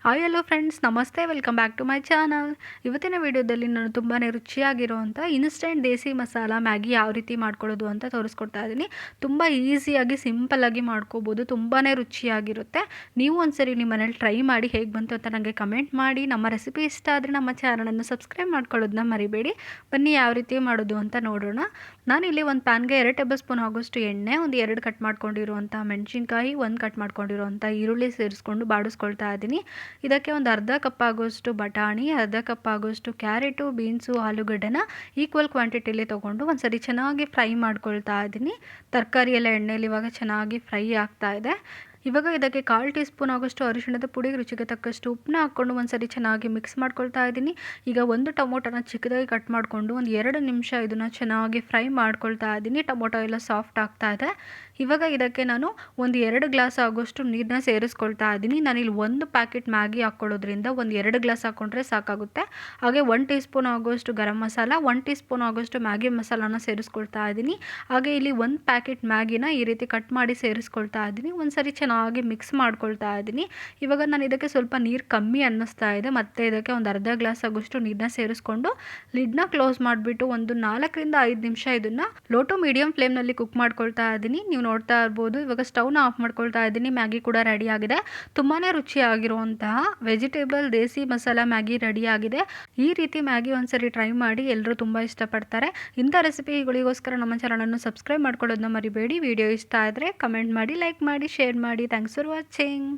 Hi hello friends, ನಮಸ್ತೆ. Welcome back to my channel. ಇವತ್ತಿನ ವಿಡಿಯೋದಲ್ಲಿ ನಾನು ತುಂಬಾ ರುಚಿಯಾಗಿರುವಂಥ ಇನ್ಸ್ಟೆಂಟ್ ದೇಸಿ ಮಸಾಲ ಮ್ಯಾಗಿ ಯಾವ ರೀತಿ ಮಾಡ್ಕೊಳ್ಳೋದು ಅಂತ ತೋರಿಸ್ಕೊಡ್ತಾ ಇದ್ದೀನಿ. ತುಂಬ ಈಸಿಯಾಗಿ ಸಿಂಪಲ್ಲಾಗಿ ಮಾಡ್ಕೋಬೋದು. ತುಂಬಾ ರುಚಿಯಾಗಿರುತ್ತೆ. ನೀವು ಒಂದ್ಸರಿ ನಿಮ್ಮ ಮನೇಲಿ ಟ್ರೈ ಮಾಡಿ ಹೇಗೆ ಬಂತು ಅಂತ ನನಗೆ ಕಮೆಂಟ್ ಮಾಡಿ. ನಮ್ಮ ರೆಸಿಪಿ ಇಷ್ಟ ಆದರೆ ನಮ್ಮ ಚಾನಲನ್ನು ಸಬ್ಸ್ಕ್ರೈಬ್ ಮಾಡ್ಕೊಳ್ಳೋದನ್ನ ಮರಿಬೇಡಿ. ಬನ್ನಿ ಯಾವ ರೀತಿ ಮಾಡೋದು ಅಂತ ನೋಡೋಣ. ನಾನಿಲ್ಲಿ ಒಂದು ಪ್ಯಾನ್ಗೆ 2 ಟೇಬಲ್ ಸ್ಪೂನ್ ಆಗೋಷ್ಟು ಎಣ್ಣೆ, ಒಂದು 2 ಕಟ್ ಮಾಡ್ಕೊಂಡಿರುವಂಥ ಮೆಣಸಿನ್ಕಾಯಿ, 1 ಕಟ್ ಮಾಡ್ಕೊಂಡಿರುವಂಥ ಈರುಳ್ಳಿ ಸೇರಿಸ್ಕೊಂಡು ಬಾಡಿಸ್ಕೊಳ್ತಾ ಇದ್ದೀನಿ. ಇದಕ್ಕೆ ಒಂದು ಅರ್ಧ ಕಪ್ ಆಗೋಷ್ಟು ಬಟಾಣಿ, ಅರ್ಧ ಕಪ್ ಆಗೋಷ್ಟು ಕ್ಯಾರೆಟು, ಬೀನ್ಸು, ಆಲೂಗಡ್ಡೆನ ಈಕ್ವಲ್ ಕ್ವಾಂಟಿಟಿಲಿ ತೊಗೊಂಡು ಒಂದ್ಸರಿ ಚೆನ್ನಾಗಿ ಫ್ರೈ ಮಾಡ್ಕೊಳ್ತಾ ಇದ್ದೀನಿ. ತರಕಾರಿ ಎಲ್ಲ ಎಣ್ಣೆಯಲ್ಲಿ ಇವಾಗ ಚೆನ್ನಾಗಿ ಫ್ರೈ ಆಗ್ತಾ ಇದೆ. ಇವಾಗ ಇದಕ್ಕೆ 1/4 ಟೀ ಸ್ಪೂನ್ ಆಗೋಷ್ಟು ಅರಿಶಿಣದ ಪುಡಿ, ರುಚಿಗೆ ತಕ್ಕಷ್ಟು ಉಪ್ಪನ್ನ ಹಾಕ್ಕೊಂಡು ಒಂದ್ಸರಿ ಚೆನ್ನಾಗಿ ಮಿಕ್ಸ್ ಮಾಡ್ಕೊಳ್ತಾ ಇದ್ದೀನಿ. ಈಗ ಒಂದು ಟೊಮೊಟೊನ ಚಿಕ್ಕದಾಗಿ ಕಟ್ ಮಾಡಿಕೊಂಡು ಒಂದು 2 ನಿಮಿಷ ಇದನ್ನು ಚೆನ್ನಾಗಿ ಫ್ರೈ ಮಾಡ್ಕೊಳ್ತಾ ಇದ್ದೀನಿ. ಟೊಮೊಟೊ ಎಲ್ಲ ಸಾಫ್ಟ್ ಆಗ್ತಾ ಇದೆ. ಇವಾಗ ಇದಕ್ಕೆ ನಾನು ಒಂದು 2 ಗ್ಲಾಸ್ ಆಗೋಷ್ಟು ನೀರನ್ನ ಸೇರಿಸ್ಕೊಳ್ತಾ ಇದ್ದೀನಿ. ನಾನಿಲ್ಲಿ 1 ಪ್ಯಾಕೆಟ್ ಮ್ಯಾಗಿ ಹಾಕ್ಕೊಳ್ಳೋದ್ರಿಂದ ಒಂದು 2 ಗ್ಲಾಸ್ ಹಾಕ್ಕೊಂಡ್ರೆ ಸಾಕಾಗುತ್ತೆ. ಹಾಗೆ 1 ಟೀ ಸ್ಪೂನ್ ಆಗೋಷ್ಟು ಗರಂ ಮಸಾಲ, 1 ಟೀ ಸ್ಪೂನ್ ಆಗೋಷ್ಟು ಮ್ಯಾಗಿ ಮಸಾಲಾನ ಸೇರಿಸ್ಕೊಳ್ತಾ ಇದ್ದೀನಿ. ಹಾಗೆ ಇಲ್ಲಿ 1 ಪ್ಯಾಕೆಟ್ ಮ್ಯಾಗಿನ ಈ ರೀತಿ ಕಟ್ ಮಾಡಿ ಸೇರಿಸ್ಕೊಳ್ತಾ ಇದ್ದೀನಿ. ಒಂದ್ಸರಿ ಚೆನ್ನಾಗಿ ಮಿಕ್ಸ್ ಮಾಡ್ಕೊಳ್ತಾ ಇದ್ದೀನಿ. ಇವಾಗ ನಾನು ಇದಕ್ಕೆ ಸ್ವಲ್ಪ ನೀರು ಕಮ್ಮಿ ಅನ್ನಿಸ್ತಾ ಇದೆ. ಮತ್ತೆ ಇದಕ್ಕೆ ಒಂದು ಅರ್ಧ ಗ್ಲಾಸ್ ಆಗೋಷ್ಟು ನೀರನ್ನ ಸೇರಿಸ್ಕೊಂಡು ಲಿಡ್ನ ಕ್ಲೋಸ್ ಮಾಡಿಬಿಟ್ಟು ಒಂದು 4 ರಿಂದ 5 ನಿಮಿಷ ಇದನ್ನು ಲೋ ಟು ಮೀಡಿಯಂ ಫ್ಲೇಮ್ನಲ್ಲಿ ಕುಕ್ ಮಾಡ್ಕೊಳ್ತಾ ಇದ್ದೀನಿ. ನೀವು ನೋಡ್ತಾ ಇರ್ಬೋದು. ಇವಾಗ ಸ್ಟವ್ನ ಆಫ್ ಮಾಡ್ಕೊಳ್ತಾ ಇದ್ದೀನಿ. ಮ್ಯಾಗಿ ಕೂಡ ರೆಡಿ ಆಗಿದೆ. ತುಂಬಾ ರುಚಿಯಾಗಿರುವಂತಹ ವೆಜಿಟೇಬಲ್ ದೇಸಿ ಮಸಾಲ ಮ್ಯಾಗಿ ರೆಡಿ ಆಗಿದೆ. ಈ ರೀತಿ ಮ್ಯಾಗಿ ಒಂದ್ಸರಿ ಟ್ರೈ ಮಾಡಿ. ಎಲ್ಲರೂ ತುಂಬ ಇಷ್ಟಪಡ್ತಾರೆ. ಇಂಥ ರೆಸಿಪಿಗಳಿಗೋಸ್ಕರ ನಮ್ಮ ಚಾನಲನ್ನು ಸಬ್ಸ್ಕ್ರೈಬ್ ಮಾಡ್ಕೊಳ್ಳೋದನ್ನ ಮರಿಬೇಡಿ. ವಿಡಿಯೋ ಇಷ್ಟ ಆದರೆ ಕಮೆಂಟ್ ಮಾಡಿ, ಲೈಕ್ ಮಾಡಿ, ಶೇರ್ ಮಾಡಿ. Thanks for watching.